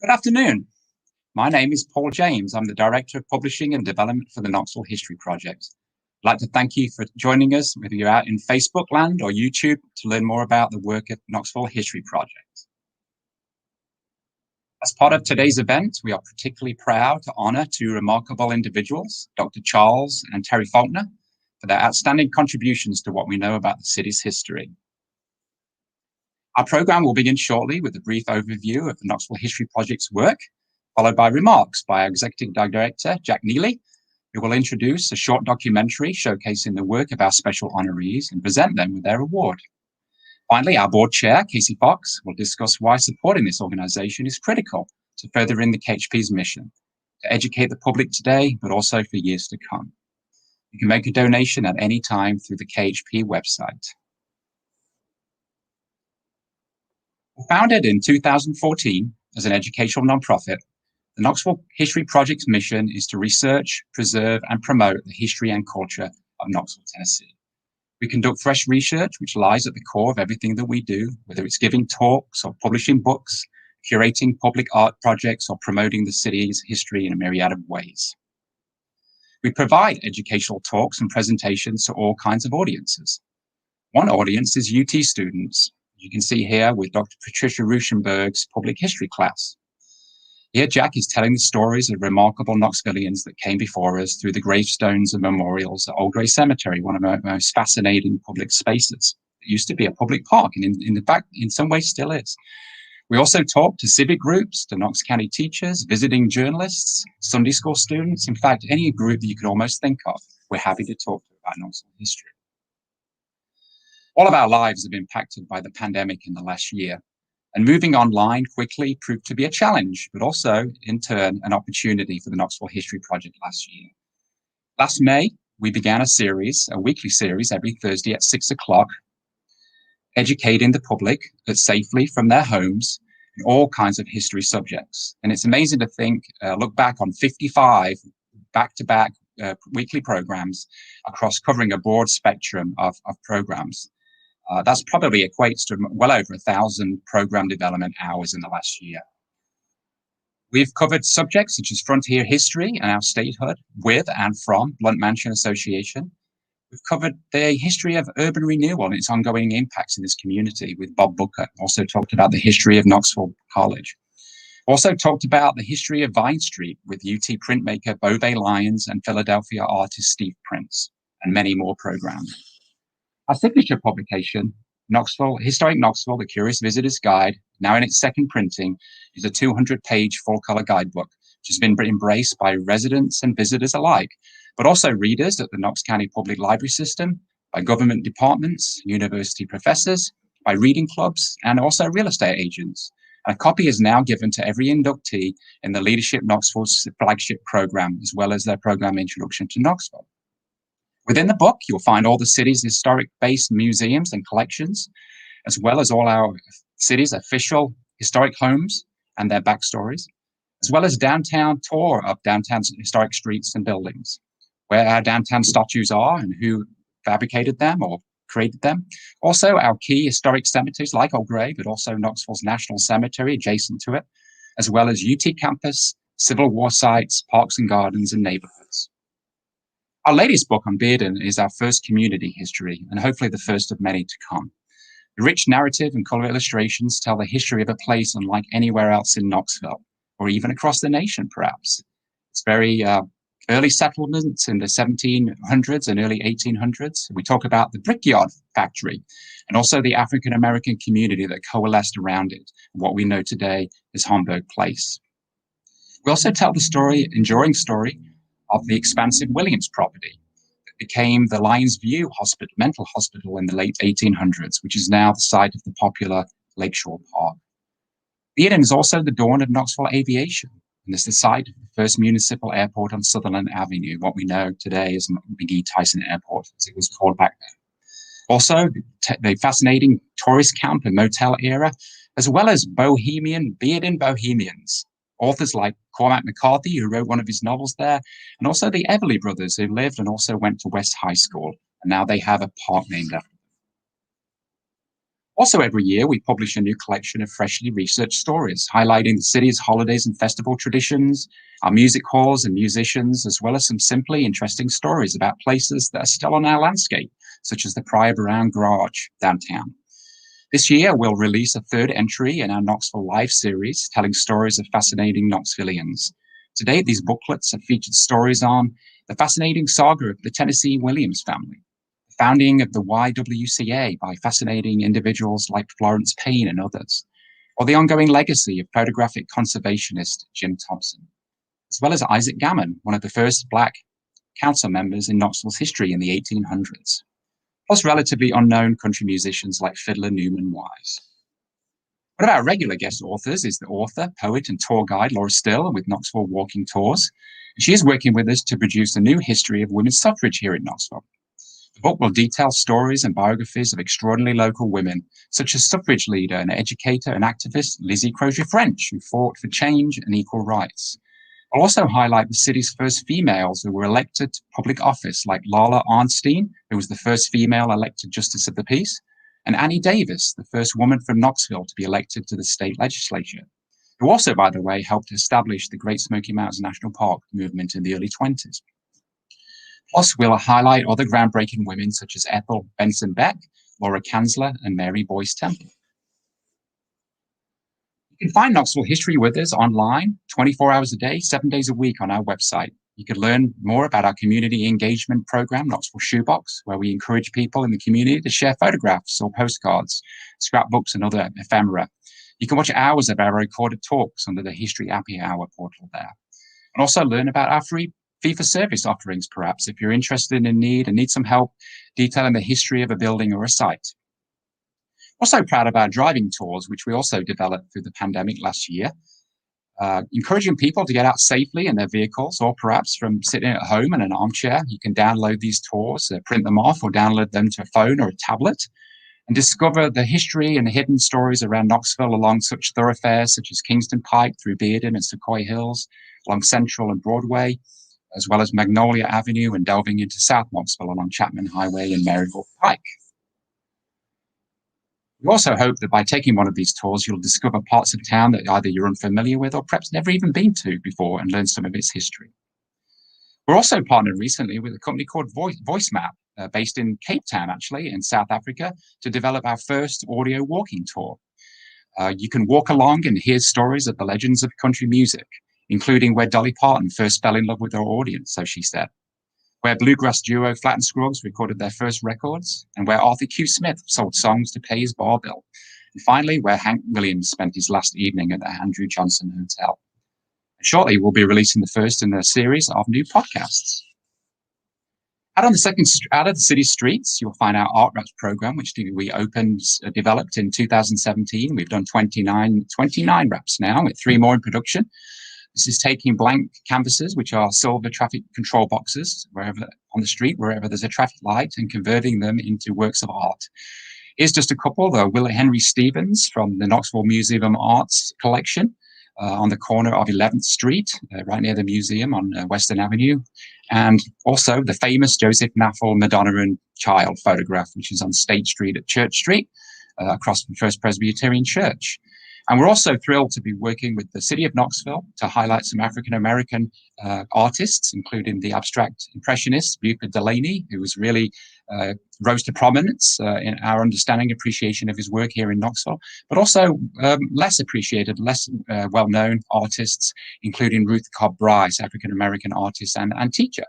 Good afternoon. My name is Paul James. I'm the Director of Publishing and Development for the Knoxville History Project. I'd like to thank you for joining us, whether you're out in Facebook land or YouTube, to learn more about the work of Knoxville History Project. As part of today's event, we are particularly proud to honor two remarkable individuals, Dr. Charles and Terry Faulkner, for their outstanding contributions to what we know about the city's history. Our program will begin shortly with a brief overview of the Knoxville History Project's work, followed by remarks by our Executive Director, Jack Neely, who will introduce a short documentary showcasing the work of our special honorees and present them with their award. Finally, our board chair, Casey Fox, will discuss why supporting this organization is critical to furthering the KHP's mission, to educate the public today, but also for years to come. You can make a donation at any time through the KHP website. Founded in 2014 as an educational nonprofit, the Knoxville History Project's mission is to research, preserve, and promote the history and culture of Knoxville, Tennessee. We conduct fresh research, which lies at the core of everything that we do, whether it's giving talks or publishing books, curating public art projects, or promoting the city's history in a myriad of ways. We provide educational talks and presentations to all kinds of audiences. One audience is UT students. You can see here with Dr. Patricia Ruschenberg's public history class. Here, Jack is telling the stories of remarkable Knoxvillians that came before us through the gravestones and memorials at Old Gray Cemetery, one of our most fascinating public spaces. It used to be a public park, and in fact, in some ways still is. We also talk to civic groups, to Knox County teachers, visiting journalists, Sunday school students, in fact, any group that you could almost think of. We're happy to talk about Knoxville history. All of our lives have been impacted by the pandemic in the last year, and moving online quickly proved to be a challenge, but also, in turn, an opportunity for the Knoxville History Project last year. Last May, we began a weekly series every Thursday at 6 o'clock, educating the public safely from their homes in all kinds of history subjects. And it's amazing to look back on 55 back-to-back weekly programs covering a broad spectrum of programs. That's probably equates to well over 1,000 program development hours in the last year. We've covered subjects such as frontier history and our statehood with and from Blunt Mansion Association. We've covered the history of urban renewal and its ongoing impacts in this community with Bob Booker. Also talked about the history of Knoxville College. Also talked about the history of Vine Street with UT printmaker Beauvais Lyons and Philadelphia artist Steve Prince, and many more programs. Our signature publication, Historic Knoxville, The Curious Visitor's Guide, now in its second printing, is a 200-page full-color guidebook, which has been embraced by residents and visitors alike, but also readers at the Knox County Public Library System, by government departments, university professors, by reading clubs, and also real estate agents. And a copy is now given to every inductee in the Leadership Knoxville's flagship program, as well as their program Introduction to Knoxville. Within the book, you'll find all the city's historic-based museums and collections, as well as all our city's official historic homes and their backstories, as well as downtown tour of downtown's historic streets and buildings, where our downtown statues are and who fabricated them or created them. Also, our key historic cemeteries like Old Gray, but also Knoxville's National Cemetery adjacent to it, as well as UT campus, Civil War sites, parks and gardens, and neighborhoods. Our latest book on Bearden is our first community history, and hopefully the first of many to come. The rich narrative and color illustrations tell the history of a place unlike anywhere else in Knoxville, or even across the nation, perhaps. It's very early settlements in the 1700s and early 1800s. We talk about the brickyard factory, and also the African-American community that coalesced around it, what we know today as Homburg Place. We also tell the enduring story of the expansive Williams property that became the Lions View Mental Hospital in the late 1800s, which is now the site of the popular Lakeshore Park. Bearden is also the dawn of Knoxville aviation, and it's the site of the first municipal airport on Sutherland Avenue, what we know today as McGee Tyson Airport, as it was called back then. Also, the fascinating tourist camp and motel era, as well as Bearden Bohemians, authors like Cormac McCarthy, who wrote one of his novels there, and also the Everly brothers, who lived and also went to West High School, and now they have a park named after them. Also, every year, we publish a new collection of freshly researched stories, highlighting the city's holidays and festival traditions, our music halls and musicians, as well as some simply interesting stories about places that are still on our landscape, such as the Prior Brown Garage downtown. This year, we'll release a third entry in our Knoxville Live series, telling stories of fascinating Knoxvillians. To date, these booklets have featured stories on the fascinating saga of the Tennessee Williams family, the founding of the YWCA by fascinating individuals like Florence Payne and others, or the ongoing legacy of photographic conservationist Jim Thompson, as well as Isaac Gammon, one of the first Black council members in Knoxville's history in the 1800s, plus relatively unknown country musicians like fiddler Newman Wise. One of our regular guest authors is the author, poet, and tour guide Laura Still with Knoxville Walking Tours. She is working with us to produce a new history of women's suffrage here in Knoxville. The book will detail stories and biographies of extraordinary local women, such as suffrage leader and educator and activist Lizzie Crozier French, who fought for change and equal rights. I'll also highlight the city's first females who were elected to public office, like Lala Arnstein, who was the first female elected Justice of the Peace, and Annie Davis, the first woman from Knoxville to be elected to the state legislature, who also, by the way, helped establish the Great Smoky Mountains National Park movement in the early 20s. Plus, we'll highlight other groundbreaking women such as Ethel Benson Beck, Laura Kanzler, and Mary Boyce Temple. You can find Knoxville history with us online, 24 hours a day, 7 days a week on our website. You can learn more about our community engagement program, Knoxville Shoebox, where we encourage people in the community to share photographs or postcards, scrapbooks, and other ephemera. You can watch hours of our recorded talks under the History Happy Hour portal there. And also learn about our free fee-for-service offerings, perhaps, if you're interested and need some help detailing the history of a building or a site. Also proud of our driving tours, which we also developed through the pandemic last year. Encouraging people to get out safely in their vehicles, or perhaps from sitting at home in an armchair. You can download these tours, print them off, or download them to a phone or a tablet, and discover the history and hidden stories around Knoxville along such thoroughfares such as Kingston Pike through Bearden and Sequoia Hills, along Central and Broadway, as well as Magnolia Avenue, and delving into South Knoxville along Chapman Highway and Maryville Pike. We also hope that by taking one of these tours, you'll discover parts of town that either you're unfamiliar with or perhaps never even been to before, and learn some of its history. We're also partnered recently with a company called VoiceMap, based in Cape Town, actually, in South Africa, to develop our first audio walking tour. You can walk along and hear stories of the legends of country music, including where Dolly Parton first fell in love with her audience, so she said, where bluegrass duo Flat and Scruggs recorded their first records, and where Arthur Q. Smith sold songs to pay his bar bill. And finally, where Hank Williams spent his last evening at the Andrew Johnson Hotel. And shortly, we'll be releasing the first in a series of new podcasts. Out of the city streets, you'll find our Art Wraps program, which we developed in 2017. We've done 29 wraps now, with 3 more in production. This is taking blank canvases, which are silver traffic control boxes, wherever on the street, wherever there's a traffic light, and converting them into works of art. Here's just a couple, though. Willie Henry Stevens from the Knoxville Museum of Arts collection on the corner of 11th Street, right near the museum on Western Avenue. And also the famous Joseph Naffel Madonna and Child photograph, which is on State Street at Church Street, across from First Presbyterian Church. And we're also thrilled to be working with the city of Knoxville to highlight some African-American artists, including the abstract impressionist Buford Delaney, who was really rose to prominence in our understanding, appreciation of his work here in Knoxville, but also less appreciated, less well-known artists, including Ruth Cobb Bryce, African-American artist and teacher.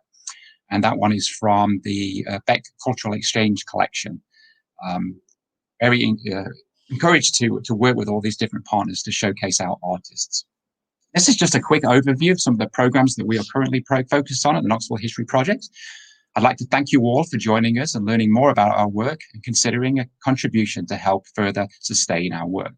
And that one is from the Beck Cultural Exchange collection. Very encouraged to work with all these different partners to showcase our artists. This is just a quick overview of some of the programs that we are currently focused on at the Knoxville History Project. I'd like to thank you all for joining us and learning more about our work and considering a contribution to help further sustain our work.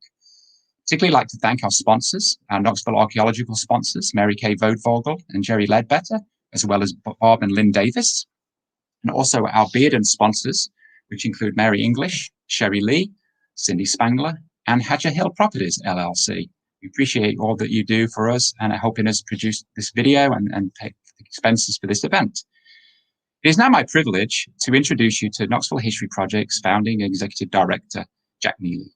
Particularly like to thank our sponsors, our Knoxville archaeological sponsors, Mary Kay Vodvogel and Jerry Ledbetter, as well as Bob and Lynn Davis, and also our Bearden sponsors, which include Mary English, Sherry Lee, Cindy Spangler, and Hatcher Hill Properties, LLC. We appreciate all that you do for us and are helping us produce this video and pay the expenses for this event. It is now my privilege to introduce you to Knoxville History Project's founding executive director, Jack Neely.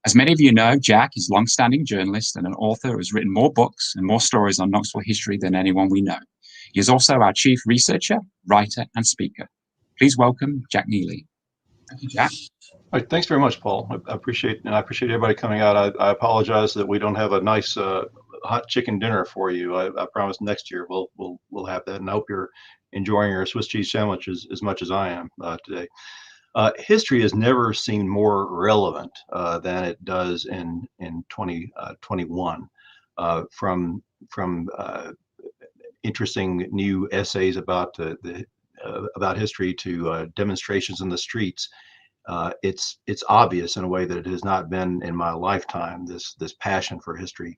As many of you know, Jack is a long-standing journalist and an author who has written more books and more stories on Knoxville history than anyone we know. He is also our chief researcher, writer, and speaker. Please welcome Jack Neely. Thank you, Jack. All right, thanks very much, Paul. I appreciate everybody coming out. I apologize that we don't have a nice hot chicken dinner for you. I promise next year we'll have that, and I hope you're enjoying your Swiss cheese sandwich as much as I am today. History has never seemed more relevant than it does in 2021. From interesting new essays about about history to demonstrations in the streets. It's obvious in a way that it has not been in my lifetime, this passion for history.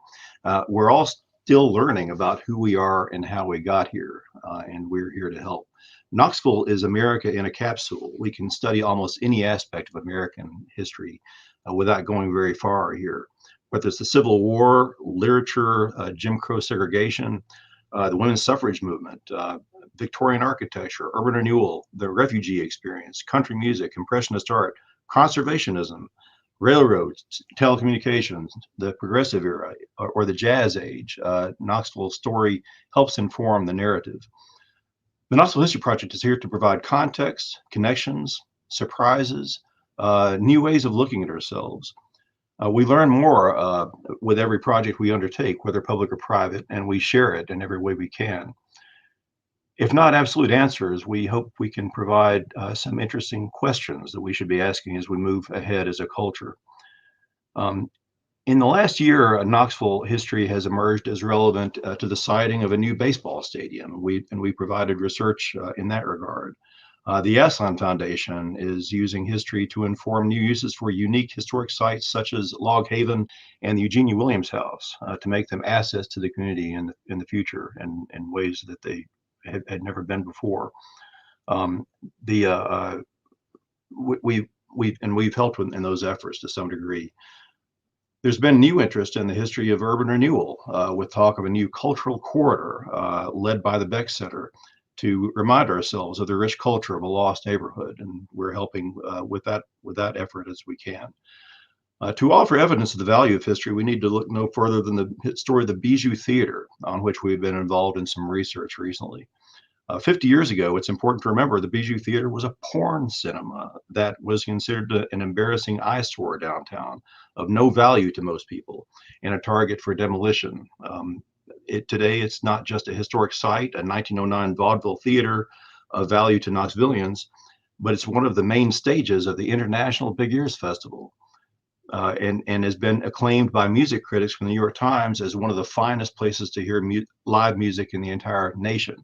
We're all still learning about who we are and how we got here, and we're here to help. Knoxville is America in a capsule. We can study almost any aspect of American history without going very far here. Whether it's the Civil War, literature, Jim Crow segregation, the women's suffrage movement, Victorian architecture, urban renewal, the refugee experience, country music, impressionist art, conservationism, railroads, telecommunications, the progressive era, or the jazz age. Knoxville's story helps inform the narrative. The Knoxville History Project is here to provide context, connections, surprises, new ways of looking at ourselves. We learn more with every project we undertake, whether public or private, and we share it in every way we can. If not absolute answers, we hope we can provide some interesting questions that we should be asking as we move ahead as a culture. In the last year, Knoxville history has emerged as relevant to the siting of a new baseball stadium. We provided research in that regard. The Aslan Foundation is using history to inform new uses for unique historic sites such as Log Haven and the Eugenia Williams House to make them assets to the community in the future and in ways that they had never been before. We've helped in those efforts to some degree. There's been new interest in the history of urban renewal with talk of a new cultural corridor led by the Beck Center to remind ourselves of the rich culture of a lost neighborhood, and we're helping with that effort as we can. To offer evidence of the value of history, we need to look no further than the story of the Bijou Theater, on which we've been involved in some research recently. 50 years ago, it's important to remember the Bijou Theater was a porn cinema that was considered an embarrassing eyesore downtown, of no value to most people, and a target for demolition. Today, it's not just a historic site, a 1909 vaudeville theater of value to Knoxvillians, but it's one of the main stages of the International Big Ears Festival. And has been acclaimed by music critics from the New York Times as one of the finest places to hear live music in the entire nation.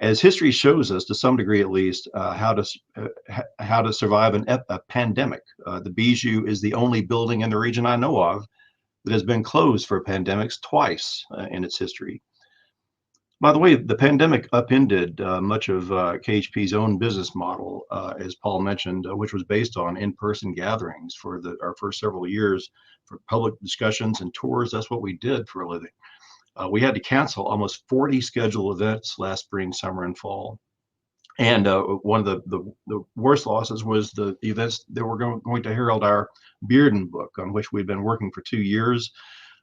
As history shows us, to some degree at least, how to survive a pandemic. The Bijou is the only building in the region I know of that has been closed for pandemics twice in its history. By the way, the pandemic upended much of KHP's own business model, as Paul mentioned, which was based on in-person gatherings for our first several years for public discussions and tours. That's what we did for a living. We had to cancel almost 40 scheduled events last spring, summer, and fall. And one of the worst losses was the events that were going to herald our Bearden book, on which we've been working for 2 years.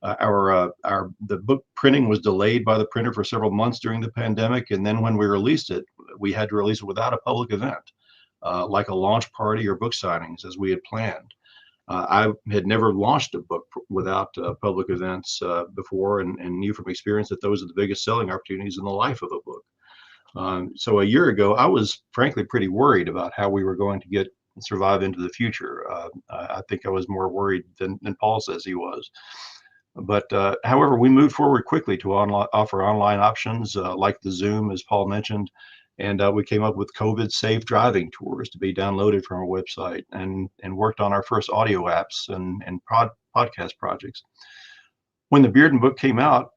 The book printing was delayed by the printer for several months during the pandemic, and then when we released it, we had to release it without a public event, like a launch party or book signings, as we had planned. I had never launched a book without public events before, and knew from experience that those are the biggest selling opportunities in the life of a book. So a year ago, I was frankly pretty worried about how we were going to survive into the future. I think I was more worried than Paul says he was. But however, we moved forward quickly to offer online options like the Zoom, as Paul mentioned, and we came up with COVID-safe driving tours to be downloaded from our website, and worked on our first audio apps and podcast projects. When the Bearden book came out,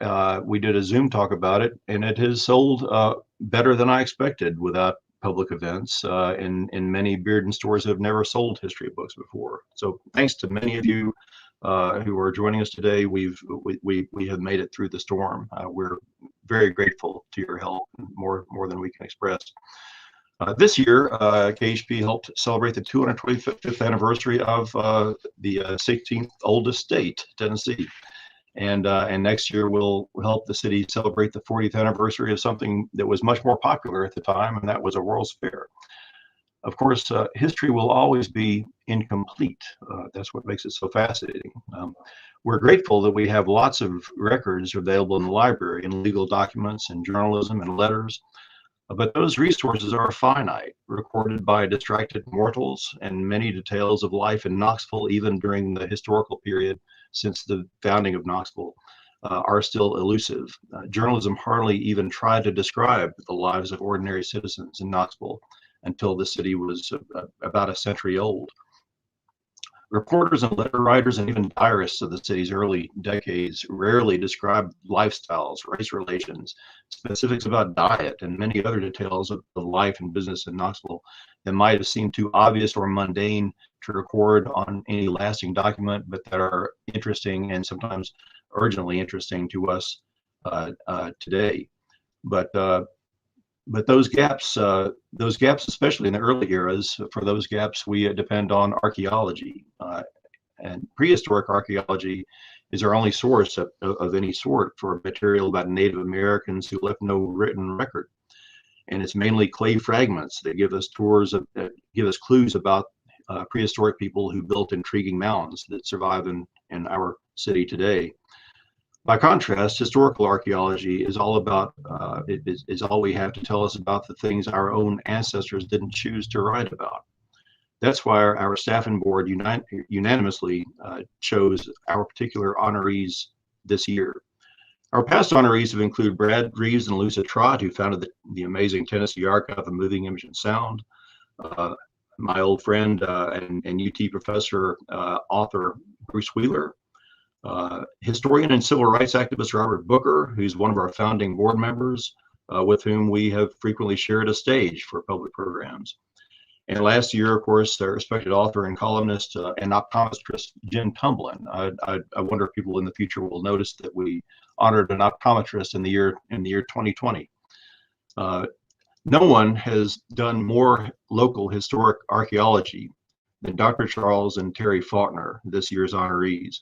we did a Zoom talk about it, and it has sold better than I expected without public events. And many Bearden stores have never sold history books before. So thanks to many of you who are joining us today, we have made it through the storm. We're very grateful to your help, more than we can express. This year, KHP helped celebrate the 225th anniversary of the 16th oldest state, Tennessee. And next year we'll help the city celebrate the 40th anniversary of something that was much more popular at the time, and that was a World's Fair. Of course, history will always be incomplete. That's what makes it so fascinating. We're grateful that we have lots of records available in the library, and legal documents and journalism and letters. But those resources are finite, recorded by distracted mortals, and many details of life in Knoxville, even during the historical period since the founding of Knoxville, are still elusive. Journalism hardly even tried to describe the lives of ordinary citizens in Knoxville until the city was about a century old. Reporters and letter writers and even diarists of the city's early decades rarely described lifestyles, race relations, specifics about diet, and many other details of life and business in Knoxville that might have seemed too obvious or mundane to record on any lasting document, but that are interesting and sometimes urgently interesting to us today. But those gaps, especially in the early eras, for those gaps, we depend on archaeology. And prehistoric archaeology is our only source of any sort for material about Native Americans who left no written record. And it's mainly clay fragments that give us give us clues about prehistoric people who built intriguing mounds that survive in our city today. By contrast, historical archaeology is all about, is all we have to tell us about the things our own ancestors didn't choose to write about. That's why our staff and board unanimously chose our particular honorees this year. Our past honorees have included Brad Reeves and Lucia Trott, who founded the amazing Tennessee Archive of Moving Image and Sound. My old friend and UT professor, author Bruce Wheeler. Historian and civil rights activist Robert Booker, who's one of our founding board members, with whom we have frequently shared a stage for public programs. And last year, of course, our respected author and columnist and optometrist Jen Tumblin. I wonder if people in the future will notice that we honored an optometrist in the year 2020. No one has done more local historic archaeology than Dr. Charles and Terry Faulkner, this year's honorees.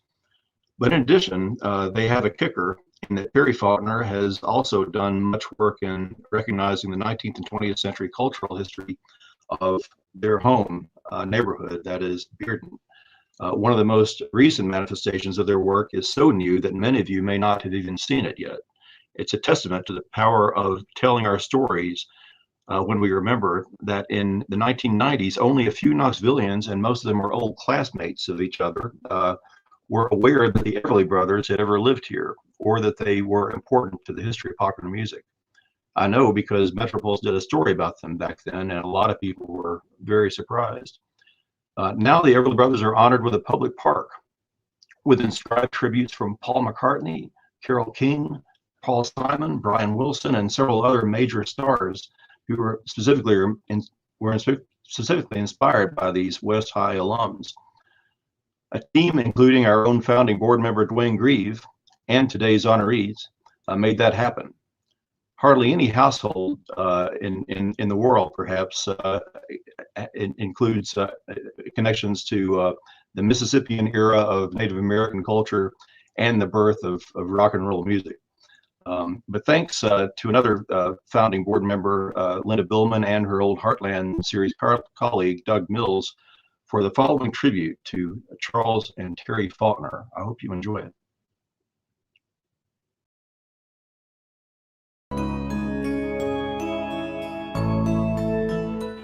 But in addition, they have a kicker in that Terry Faulkner has also done much work in recognizing the 19th and 20th century cultural history of their home neighborhood, that is Bearden. One of the most recent manifestations of their work is so new that many of you may not have even seen it yet. It's a testament to the power of telling our stories when we remember that in the 1990s, only a few Knoxvillians, and most of them were old classmates of each other, were aware that the Everly Brothers had ever lived here, or that they were important to the history of popular music. I know because Metropulse did a story about them back then, and a lot of people were very surprised. Now the Everly Brothers are honored with a public park with inscribed tributes from Paul McCartney, Carole King, Paul Simon, Brian Wilson, and several other major stars who were specifically inspired by these West High alums. A team including our own founding board member Dwayne Grieve and today's honorees made that happen. Hardly any household in the world, perhaps, includes connections to the Mississippian era of Native American culture and the birth of rock and roll music. But thanks to another founding board member, Linda Billman, and her old Heartland series colleague, Doug Mills, for the following tribute to Charles and Terry Faulkner. I hope you enjoy it.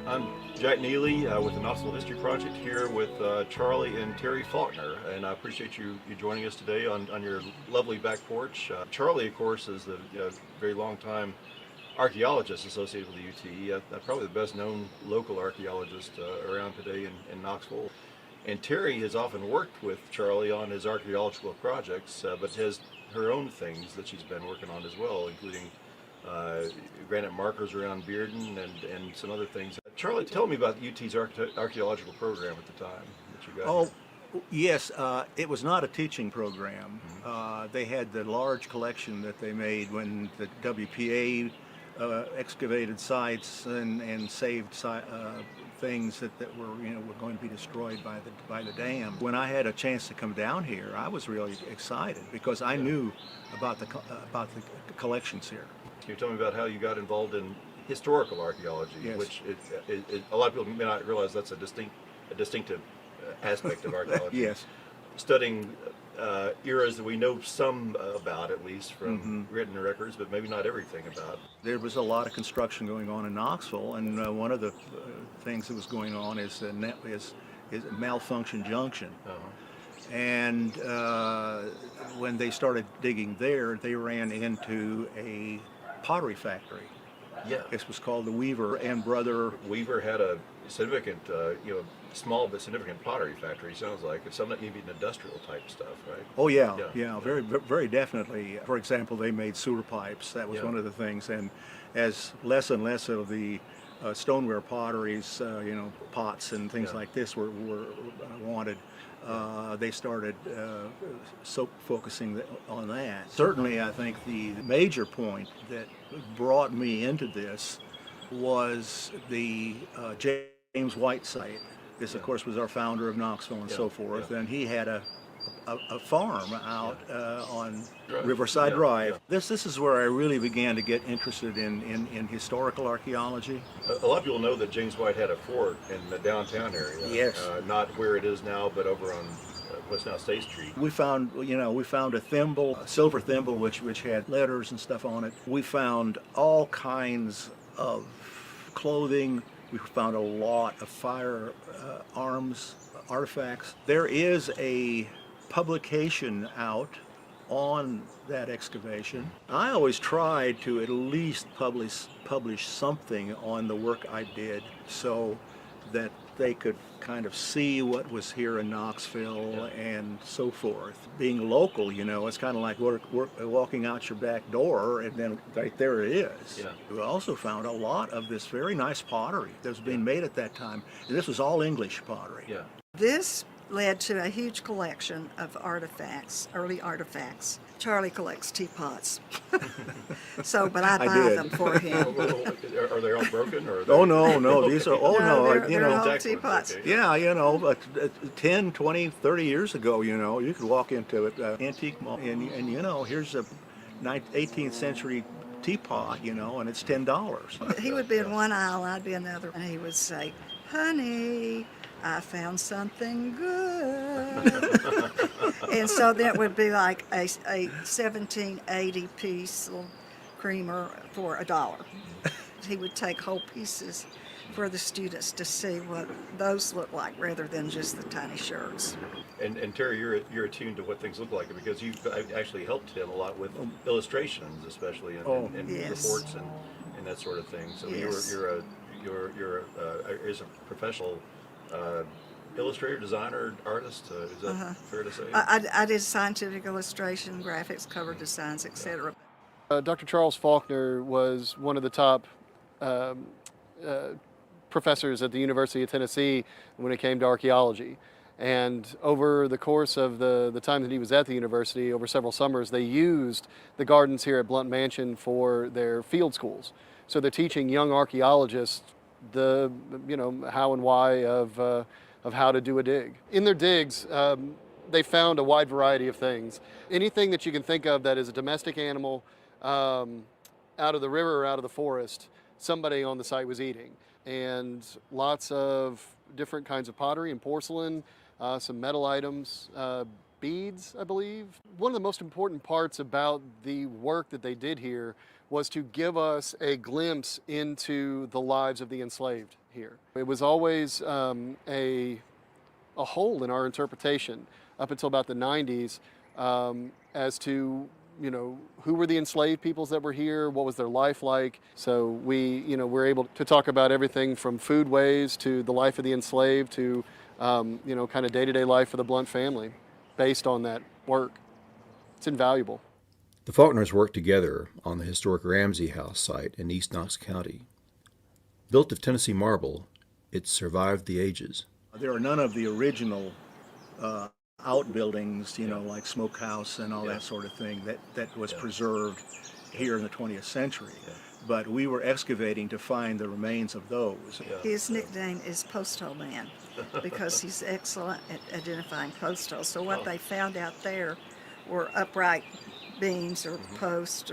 I'm Jack Neely with the Knoxville History Project here with Charlie and Terry Faulkner, and I appreciate you joining us today on your lovely back porch. Charlie, of course, is the very long time archaeologist associated with the UT, probably the best known local archaeologist around today in Knoxville. And Terry has often worked with Charlie on his archaeological projects, but has her own things that she's been working on as well, including granite markers around Bearden and some other things. Charlie, tell me about UT's archaeological program at the time that you got. Oh, yes, it was not a teaching program. They had the large collection that they made when the WPA excavated sites and saved things that were going to be destroyed by the dam. When I had a chance to come down here, I was really excited because I knew about the collections here. Can you tell me about how you got involved in historical archaeology, Yes. which a lot of people may not realize that's a distinctive aspect of archaeology. Yes. Studying eras that we know some about, at least from written records, but maybe not everything about. There was a lot of construction going on in Knoxville, and one of the things that was going on is Malfunction Junction. And when they started digging there, they ran into a pottery factory. Yeah. This was called the Weaver and Brother. Weaver had a significant, small but significant pottery factory. Sounds like it's some even industrial type stuff, right? Oh yeah, very, very definitely. For example, they made sewer pipes. That was one of the things. And as less and less of the stoneware potteries, pots and things like this were wanted, they started focusing on that. Certainly, I think the major point that brought me into this was the James White site. This, of course, was our founder of Knoxville and so forth, and he had a farm out on Riverside Drive. This is where I really began to get interested in historical archaeology. A lot of people know that James White had a fort in the downtown area. Yes. Not where it is now, but over on what's now State Street. We found a thimble, a silver thimble, which had letters and stuff on it. We found all kinds of clothing. We found a lot of firearms artifacts. There is a publication out on that excavation. I always tried to at least publish something on the work I did so that they could kind of see what was here in Knoxville and so forth. Being local, it's kind of like walking out your back door and then right there it is. Yeah. We also found a lot of this very nice pottery that was being made at that time. And this was all English pottery. Yeah. This led to a huge collection of artifacts, early artifacts. Charlie collects teapots. But I buy did. them for him. Are they all broken? Or are they... Oh, no, these are, they're whole teapots. Okay. Yeah, 10, 20, 30 years ago, you could walk into it, antique mall, and here's a 18th century teapot, and it's $10. He would be in one aisle, I'd be another, and he would say, "Honey, I found something good." And so that would be like a 1780 piece little creamer for $1. He would take whole pieces for the students to see what those look like rather than just the tiny shirts. And Terry, you're attuned to what things look like because you've actually helped him a lot with illustrations, especially in Yes. reports and that sort of thing. So Yes. you're as a professional illustrator, designer, artist. Is that fair to say? I did scientific illustration, graphics, cover designs, etc. Dr. Charles Faulkner was one of the top professors at the University of Tennessee when it came to archaeology. And over the course of the time that he was at the university, over several summers, they used the gardens here at Blount Mansion for their field schools. So they're teaching young archaeologists the how and why of how to do a dig. In their digs, they found a wide variety of things. Anything that you can think of that is a domestic animal out of the river or out of the forest, somebody on the site was eating. And lots of different kinds of pottery and porcelain, some metal items, beads, I believe. One of the most important parts about the work that they did here was to give us a glimpse into the lives of the enslaved here. It was always a hole in our interpretation up until about the 90s as to who were the enslaved peoples that were here, what was their life like. So we we're able to talk about everything from foodways to the life of the enslaved to kind of day-to-day life of the Blount family based on that work. It's invaluable. The Faulkners worked together on the historic Ramsey House site in East Knox County. Built of Tennessee marble, it survived the ages. There are none of the original outbuildings, like smokehouse and all that sort of thing that was preserved here in the 20th century. but we were excavating to find the remains of those. His nickname is Post Hole Man because he's excellent at identifying post holes. So what they found out there were upright beams or posts,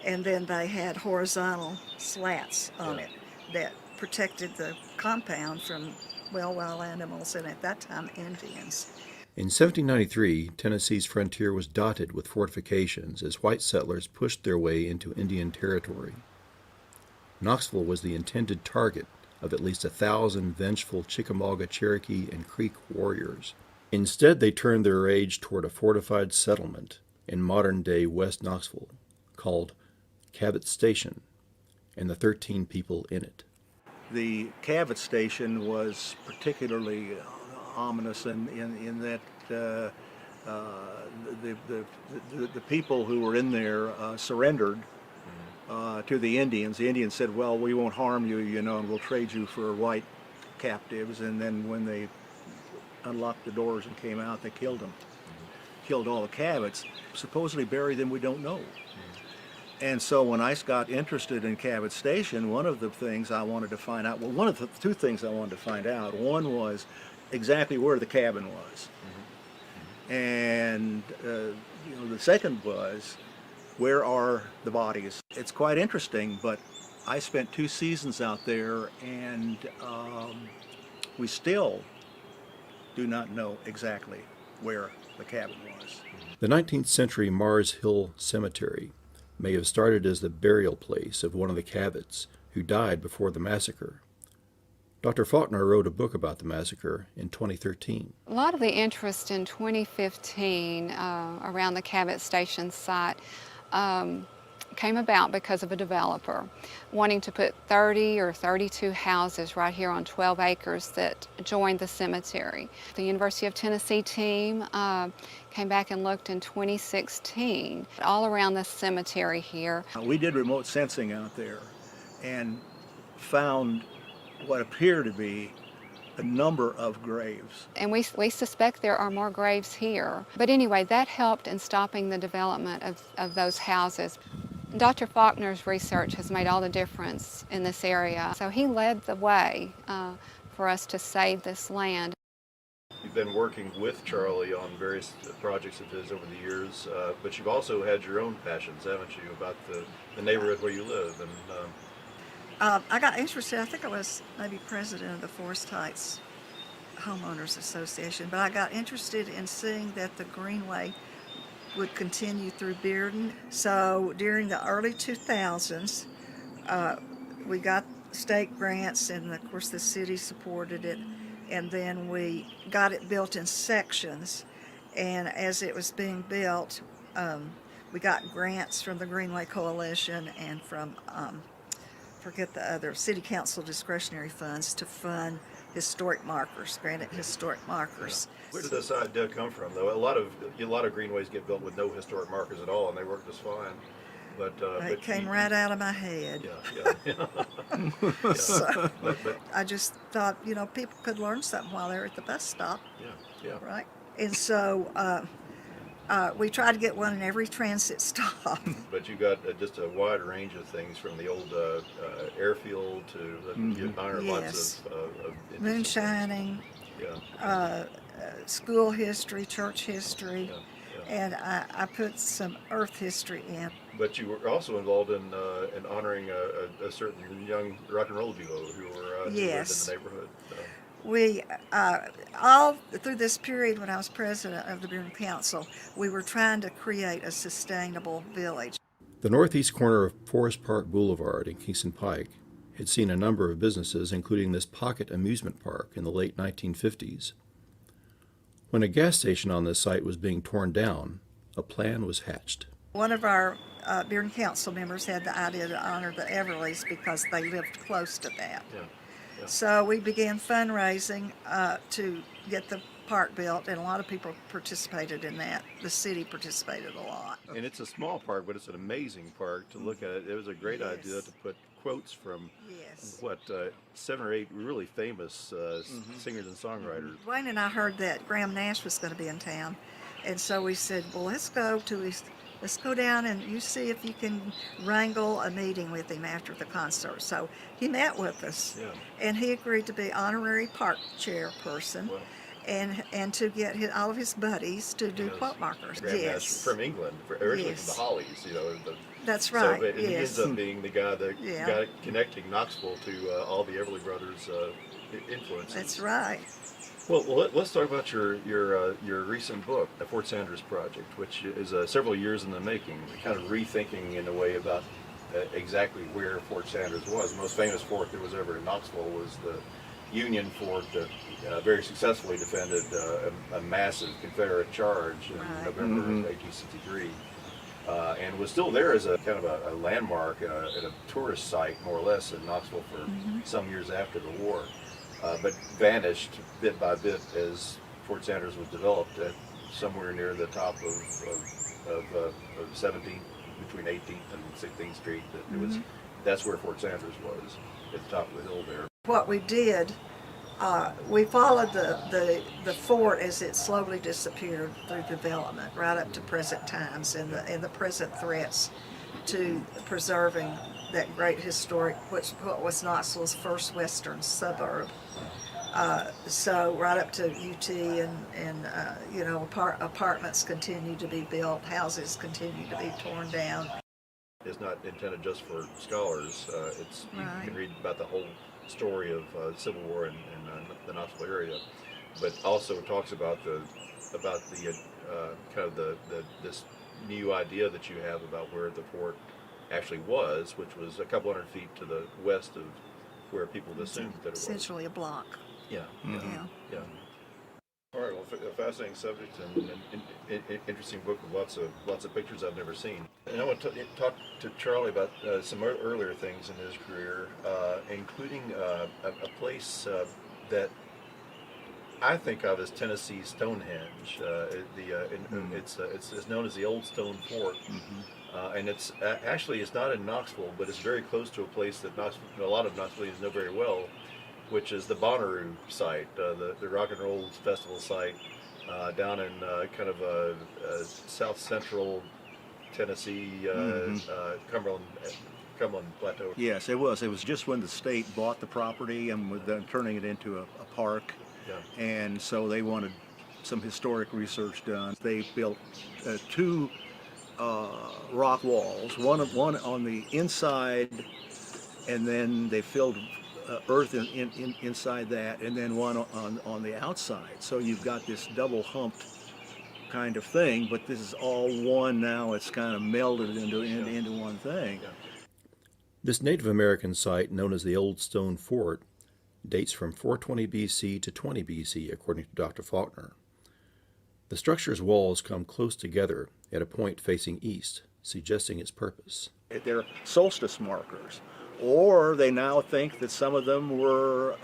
and then they had horizontal slats on it that protected the compound from, well, wild animals, and at that time, Indians. In 1793, Tennessee's frontier was dotted with fortifications as white settlers pushed their way into Indian territory. Knoxville was the intended target of at least 1,000 vengeful Chickamauga, Cherokee, and Creek warriors. Instead, they turned their rage toward a fortified settlement in modern-day West Knoxville called Cabot Station, and the 13 people in it. The Cabot Station was particularly ominous in that the people who were in there surrendered to the Indians. The Indians said, well, we won't harm you, and we'll trade you for white captives. And then when they unlocked the doors and came out, they killed them. Killed all the Cabots. Supposedly buried them, we don't know. And so when I got interested in Cabot Station, one of the things I wanted to find out, well, one of the two things I wanted to find out, one was exactly where the cabin was. And the second was, where are the bodies? It's quite interesting, but I spent 2 seasons out there, and we still do not know exactly where the cabin was. The 19th century Mars Hill Cemetery may have started as the burial place of one of the Cabots who died before the massacre. Dr. Faulkner wrote a book about the massacre in 2013. A lot of the interest in 2015 around the Cabot Station site came about because of a developer wanting to put 30 or 32 houses right here on 12 acres that joined the cemetery. The University of Tennessee team came back and looked in 2016 all around the cemetery here. We did remote sensing out there and found what appear to be a number of graves. And we suspect there are more graves here. But anyway, that helped in stopping the development of those houses. Dr. Faulkner's research has made all the difference in this area. So he led the way for us to save this land. You've been working with Charlie on various projects of his over the years, but you've also had your own passions, haven't you, about the neighborhood where you live? And I got interested, I think I was maybe president of the Forest Heights Homeowners Association, but I got interested in seeing that the Greenway would continue through Bearden. So during the early 2000s, we got state grants, and of course the city supported it, and then we got it built in sections. And as it was being built, we got grants from the Greenway Coalition and from forget the other city council discretionary funds to fund historic markers, granite historic markers. yeah. Where did this idea come from, though? A lot of greenways get built with no historic markers at all, and they work just fine. But it came right out of my head. Yeah. So I just thought, people could learn something while they're at the bus stop. Yeah. Right? And so we tried to get one in every transit stop. But you got just a wide range of things, from the old airfield to you honor Yes. lots of Moonshining, school history, church history, and I put some earth history in. But you were also involved in honoring a certain young rock and roll duo who lived in Yes. the neighborhood. We, all through this period when I was president of the Bearden Council, we were trying to create a sustainable village. The northeast corner of Forest Park Boulevard in Kingston Pike had seen a number of businesses, including this pocket amusement park in the late 1950s. When a gas station on this site was being torn down, a plan was hatched. One of our Bearden Council members had the idea to honor the Everlys because they lived close to that. So we began fundraising to get the park built, and a lot of people participated in that. The city participated a lot. And it's a small park, but it's an amazing park to look at. It was a great idea to put quotes from 7 or 8 really famous singers and songwriters. Dwayne and I heard that Graham Nash was going to be in town, and so we said, well, let's go to his let's go down and you see if you can wrangle a meeting with him after the concert. So he met with us, and he agreed to be honorary park chairperson. Well, and to get all of his buddies to do quote markers. Grandmaster from England, originally from the Hollies, That's right. So, and he ends up being the guy that got connecting Knoxville to all the Everly Brothers influences. That's right. Well, let's talk about your recent book, The Fort Sanders Project, which is several years in the making, kind of rethinking in a way about exactly where Fort Sanders was. The most famous fort that was ever in Knoxville was the Union Fort that very successfully defended a massive Confederate charge in November of 1863, and was still there as a kind of a landmark and a tourist site, more or less, in Knoxville for some years after the war, but vanished bit by bit as Fort Sanders was developed at somewhere near the top of 17th, between 18th and 16th Street. That's where Fort Sanders was, at the top of the hill there. What we did, we followed the fort as it slowly disappeared through development, right up to present times, and the present threats to preserving that great historic, what was Knoxville's first western suburb. So right up to UT, and apartments continue to be built, houses continue to be torn down. It's not intended just for scholars. You can read about the whole story of Civil War in the Knoxville area, but also talks about the kind of this new idea that you have about where the fort actually was, which was a couple hundred feet to the west of where people assumed that it was. Essentially a block. Yeah. All right. Well, a fascinating subject and interesting book with lots of pictures I've never seen. And I want to talk to Charlie about some earlier things in his career, including a place that I think of as Tennessee's Stonehenge. It's known as the Old Stone Fort, and it's not in Knoxville, but it's very close to a place that a lot of Knoxvillians know very well, which is the Bonnaroo site, the Rock and Roll Festival site, down in kind of south central Tennessee, Cumberland Plateau. Yes, it was. It was just when the state bought the property and was then turning it into a park. Yeah. And so they wanted some historic research done. They built two rock walls, one on the inside, and then they filled earth inside that, and then one on the outside. So you've got this double humped kind of thing, but this is all one now. It's kind of melded into one thing. Yeah. This Native American site, known as the Old Stone Fort, dates from 420 BC to 20 BC, according to Dr. Faulkner. The structure's walls come close together at a point facing east, suggesting its purpose. They're solstice markers, or they now think that some of them were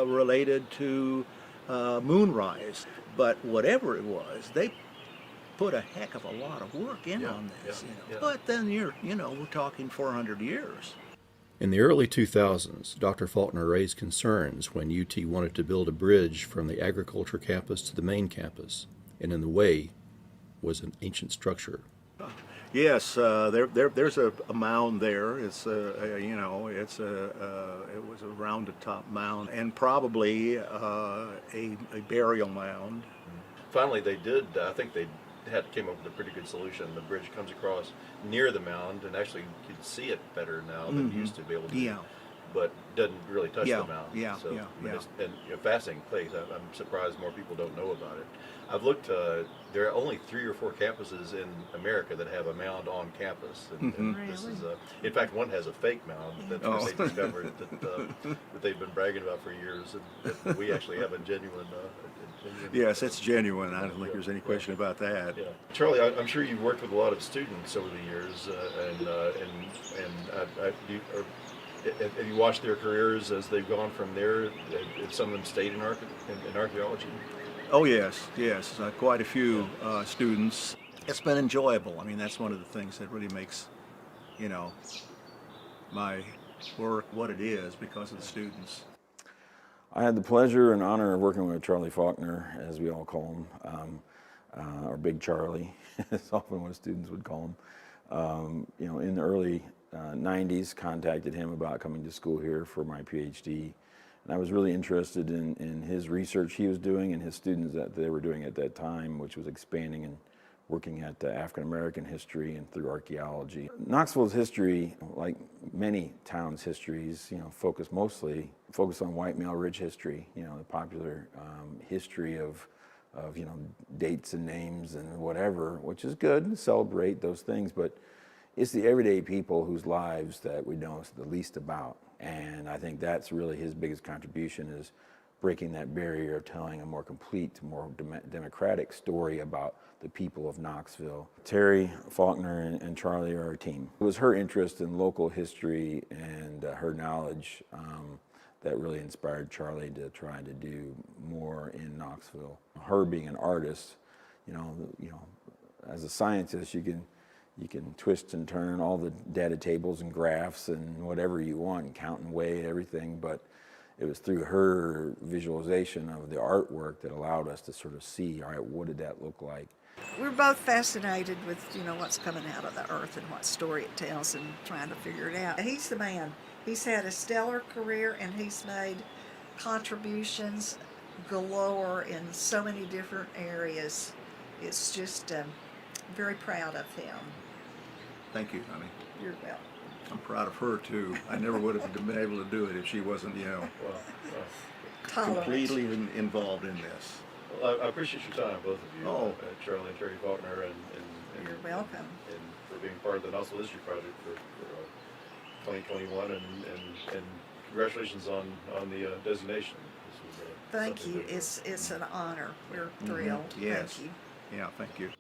related to moonrise. But whatever it was, they put a heck of a lot of work in on this. But then we're talking 400 years. In the early 2000s, Dr. Faulkner raised concerns when UT wanted to build a bridge from the agriculture campus to the main campus, and in the way was an ancient structure. Yes, there's a mound there. It's it was a rounded top mound, and probably a burial mound. Finally, I think they came up with a pretty good solution. The bridge comes across near the mound, and actually you can see it better now than you used to be able to. Yeah. But doesn't really touch the mound. It's a fascinating place. I'm surprised more people don't know about it. I've looked. There are only 3 or 4 campuses in America that have a mound on campus. And this is in fact, one has a fake mound that they discovered that they've been bragging about for years, and we actually have a genuine. Yes, it's genuine. I don't think there's any question about that. Yeah. Charlie, I'm sure you've worked with a lot of students over the years, have you watched their careers as they've gone from there? Have some of them stayed in archaeology? Oh yes, quite a few students. It's been enjoyable. I mean, that's one of the things that really makes, my work what it is, because of the students. I had the pleasure and honor of working with Charlie Faulkner, as we all call him. or Big Charlie, is often what students would call him. In the early 90s, contacted him about coming to school here for my PhD. And I was really interested in his research he was doing and his students that they were doing at that time, which was expanding and working at African American history and through archaeology. Knoxville's history, like many towns' histories, focus on white male rich history. The popular history of dates and names and whatever, which is good, celebrate those things, but it's the everyday people whose lives that we know the least about. And I think that's really his biggest contribution, is breaking that barrier of telling a more complete, more democratic story about the people of Knoxville. Terry Faulkner and Charlie are our team. It was her interest in local history and her knowledge that really inspired Charlie to try to do more in Knoxville. Her being an artist, as a scientist, you can twist and turn all the data tables and graphs and whatever you want, and count and weigh everything, but it was through her visualization of the artwork that allowed us to sort of see, all right, what did that look like? We're both fascinated with, what's coming out of the earth and what story it tells and trying to figure it out. He's the man. He's had a stellar career and he's made contributions galore in so many different areas. It's just very proud of him. Thank you, honey. You're welcome. I'm proud of her too. I never would have been able to do it if she wasn't, completely involved in this. Well, I appreciate your time, both of you, Charlie and Terry Faulkner, and You're welcome. And for being part of the Knoxville History Project for 2021, and congratulations on the designation. This was, Thank you. It's an honor. We're thrilled. Yes. Thank you. Yeah, thank you.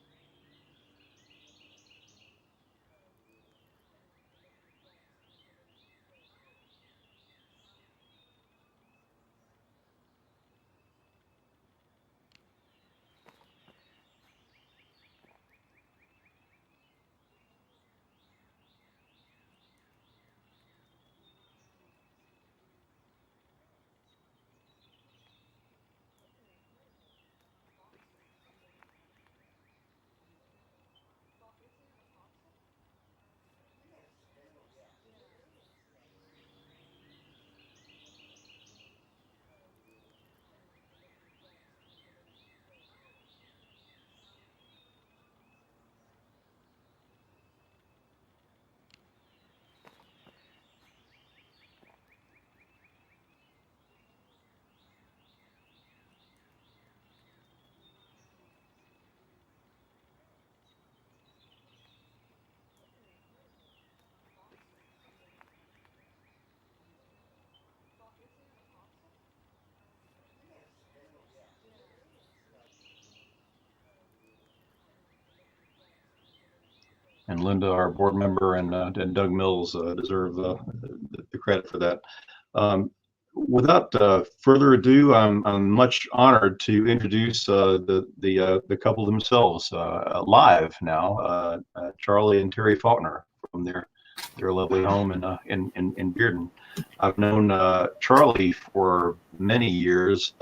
And Linda, our board member, and Doug Mills deserve the credit for that. Without further ado, I'm much honored to introduce the couple themselves live now, Charlie and Terry Faulkner from their lovely home in Bearden. I've known Charlie for many years.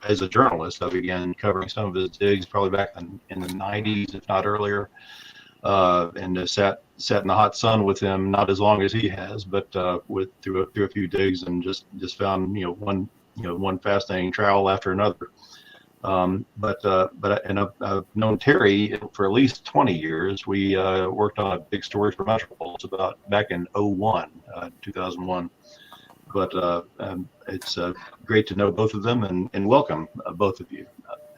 As a journalist, I began covering some of his digs probably back in the 90s, if not earlier. And sat in the hot sun with him, not as long as he has, but through a few digs, and just found one fascinating trowel after another. But I've known Terry for at least 20 years. We worked on a big story for Metropolis about back in 2001. But it's great to know both of them and welcome both of you.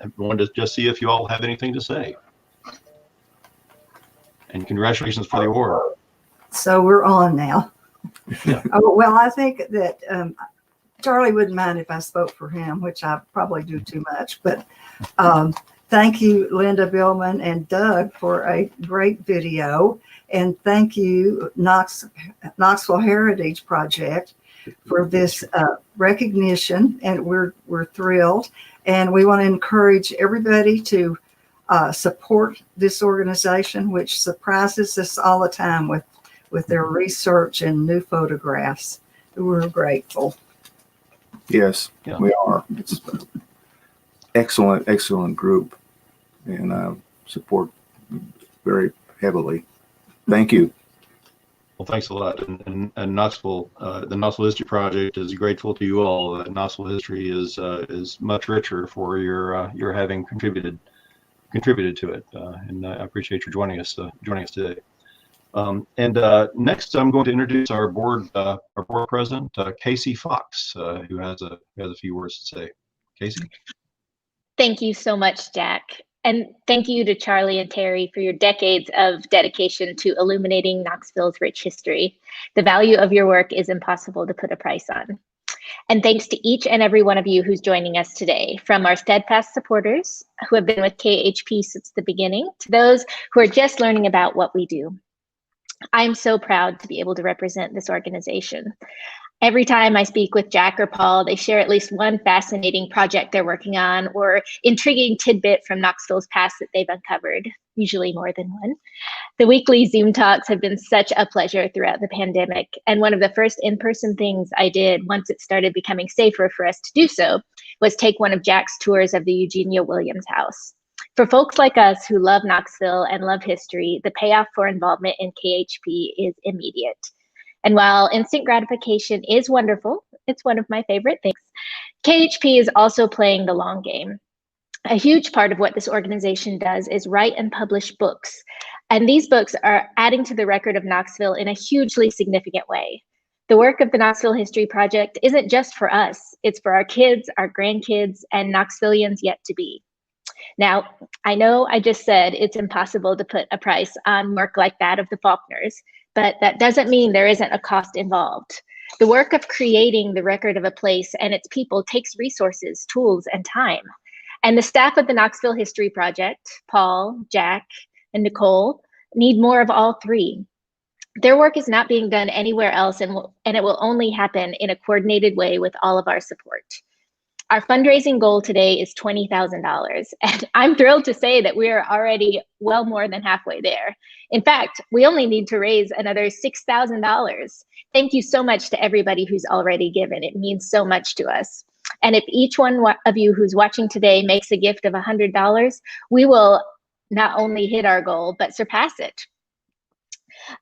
I wanted to just see if you all have anything to say. And congratulations for the award. So we're on now. Yeah. Well, I think that Charlie wouldn't mind if I spoke for him, which I probably do too much. But thank you, Linda Billman and Doug, for a great video. And thank you, Knoxville Heritage Project, for this recognition. And we're thrilled. And we want to encourage everybody to support this organization, which surprises us all the time with their research and new photographs. We're grateful. Yes, Yeah. we are. It's an excellent group. and support very heavily. Thank you. Well, thanks a lot. And Knoxville, the Knoxville History Project is grateful to you all. Knoxville history is much richer for your having contributed to it, and I appreciate you joining us today. Next, I'm going to introduce our board president, Casey Fox, who has a few words to say. Casey. Thank you so much, Jack. And thank you to Charlie and Terry for your decades of dedication to illuminating Knoxville's rich history. The value of your work is impossible to put a price on. And thanks to each and every one of you who's joining us today, from our steadfast supporters who have been with KHP since the beginning to those who are just learning about what we do. I'm so proud to be able to represent this organization. Every time I speak with Jack or Paul, they share at least one fascinating project they're working on or intriguing tidbit from Knoxville's past that they've uncovered, usually more than one. The weekly Zoom talks have been such a pleasure throughout the pandemic, and one of the first in-person things I did once it started becoming safer for us to do so was take one of Jack's tours of the Eugenia Williams house. For folks like us who love Knoxville and love history, the payoff for involvement in KHP is immediate. And while instant gratification is wonderful, it's one of my favorite things, KHP is also playing the long game. A huge part of what this organization does is write and publish books. And these books are adding to the record of Knoxville in a hugely significant way. The work of the Knoxville History Project isn't just for us, it's for our kids, our grandkids, and Knoxvillians yet to be. Now, I know I just said it's impossible to put a price on work like that of the Faulkners, but that doesn't mean there isn't a cost involved. The work of creating the record of a place and its people takes resources, tools, and time. And the staff of the Knoxville History Project, Paul, Jack, and Nicole, need more of all three. Their work is not being done anywhere else, and it will only happen in a coordinated way with all of our support. Our fundraising goal today is $20,000, and I'm thrilled to say that we are already well more than halfway there. In fact, we only need to raise another $6,000. Thank you so much to everybody who's already given. It means so much to us. And if each one of you who's watching today makes a gift of $100, we will not only hit our goal, but surpass it.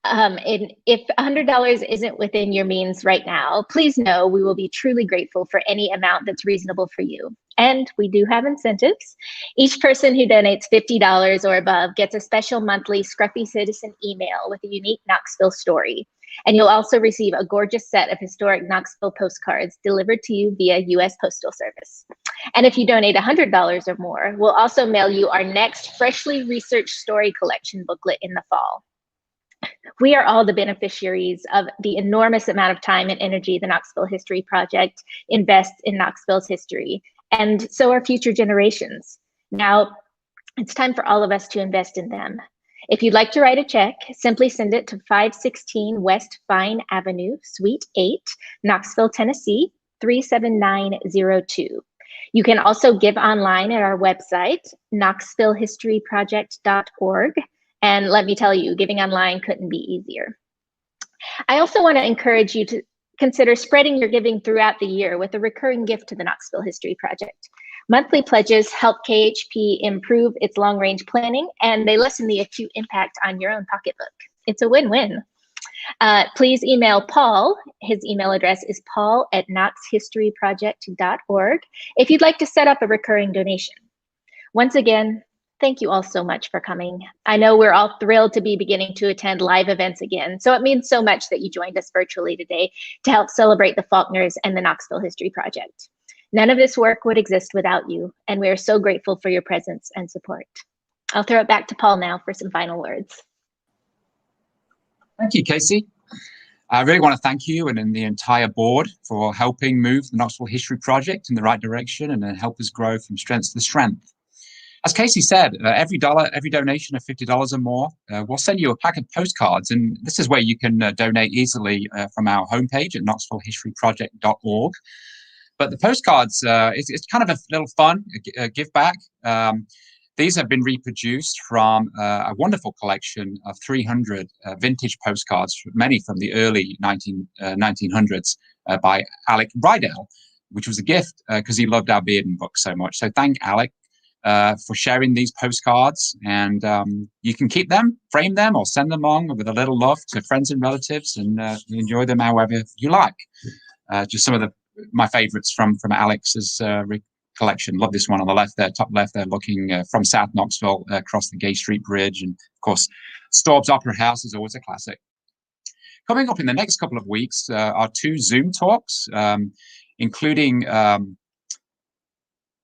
And if $100 isn't within your means right now, please know we will be truly grateful for any amount that's reasonable for you. And we do have incentives. Each person who donates $50 or above gets a special monthly Scruffy Citizen email with a unique Knoxville story. And you'll also receive a gorgeous set of historic Knoxville postcards delivered to you via U.S. Postal Service. And if you donate $100 or more, we'll also mail you our next freshly researched story collection booklet in the fall. We are all the beneficiaries of the enormous amount of time and energy the Knoxville History Project invests in Knoxville's history, and so are future generations. Now, it's time for all of us to invest in them. If you'd like to write a check, simply send it to 516 West Vine Avenue, Suite 8, Knoxville, Tennessee, 37902. You can also give online at our website, knoxvillehistoryproject.org. And let me tell you, giving online couldn't be easier. I also want to encourage you to consider spreading your giving throughout the year with a recurring gift to the Knoxville History Project. Monthly pledges help KHP improve its long-range planning, and they lessen the acute impact on your own pocketbook. It's a win-win. Please email Paul. His email address is paul@knoxhistoryproject.org if you'd like to set up a recurring donation. Once again, thank you all so much for coming. I know we're all thrilled to be beginning to attend live events again, so it means so much that you joined us virtually today to help celebrate the Faulkners and the Knoxville History Project. None of this work would exist without you, and we are so grateful for your presence and support. I'll throw it back to Paul now for some final words. Thank you, Casey. I really want to thank you and the entire board for helping move the Knoxville History Project in the right direction and help us grow from strength to strength. As Casey said, every donation of $50 or more, we'll send you a pack of postcards, and this is where you can donate easily from our homepage at knoxvillehistoryproject.org. But the postcards, it's kind of a little fun give back. These have been reproduced from a wonderful collection of 300 vintage postcards, many from the early 1900s by Alec Rydell, which was a gift because he loved our Bearden book so much. So thank Alec. for sharing these postcards. And you can keep them, frame them, or send them on with a little love to friends and relatives, and enjoy them however you like. Just some of my favorites from Alex's collection. Love this one on the left there, top left there, looking from South Knoxville across the Gay Street Bridge. And of course, Staub's Opera House is always a classic. Coming up in the next couple of weeks are 2 Zoom talks, including,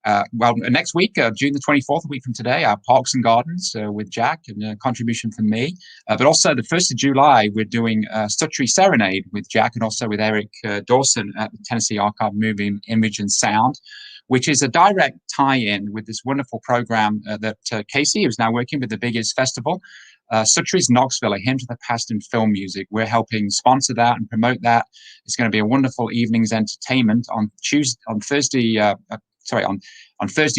next week, June the 24th, a week from today, our Parks and Gardens with Jack, and a contribution from me. But also the 1st of July, we're doing Stuttery Serenade with Jack, and also with Eric Dawson at the Tennessee Archive Moving Image and Sound, which is a direct tie-in with this wonderful program that Casey, who's now working with the Biggest Festival, Stuttery's Knoxville, A Hymn to the Past in Film Music. We're helping sponsor that and promote that. It's going to be a wonderful evening's entertainment on Thursday,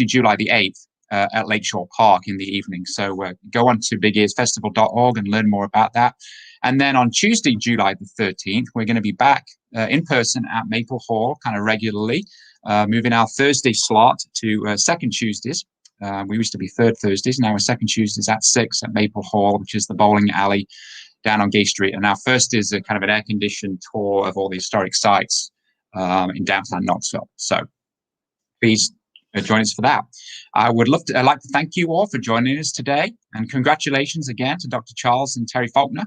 July the 8th at Lakeshore Park in the evening. So go on to bigearsfestival.org and learn more about that. And then on Tuesday, July the 13th, we're going to be back in person at Maple Hall kind of regularly, moving our Thursday slot to second Tuesdays. We used to be third Thursdays. Now we're second Tuesdays at 6 at Maple Hall, which is the bowling alley down on Gay Street. And our first is a kind of an air-conditioned tour of all the historic sites in downtown Knoxville. So please join us for that. I'd like to thank you all for joining us today, and congratulations again to Dr. Charles and Terry Faulkner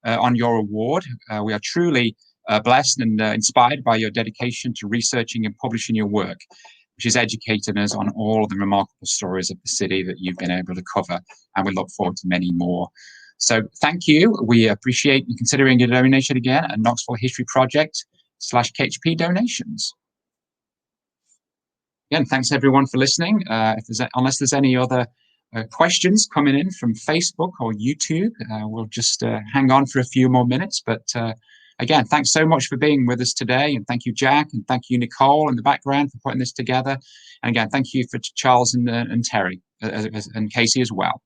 on your award. We are truly blessed and inspired by your dedication to researching and publishing your work, which has educated us on all of the remarkable stories of the city that you've been able to cover, and we look forward to many more. So thank you. We appreciate you considering a donation again at Knoxville History Project /KHP donations. Again, thanks everyone for listening. Unless there's any other questions coming in from Facebook or YouTube, we'll just hang on for a few more minutes. But again, thanks so much for being with us today. And thank you, Jack, and thank you, Nicole, in the background for putting this together. And again, thank you for Charles and Terry and Casey as well.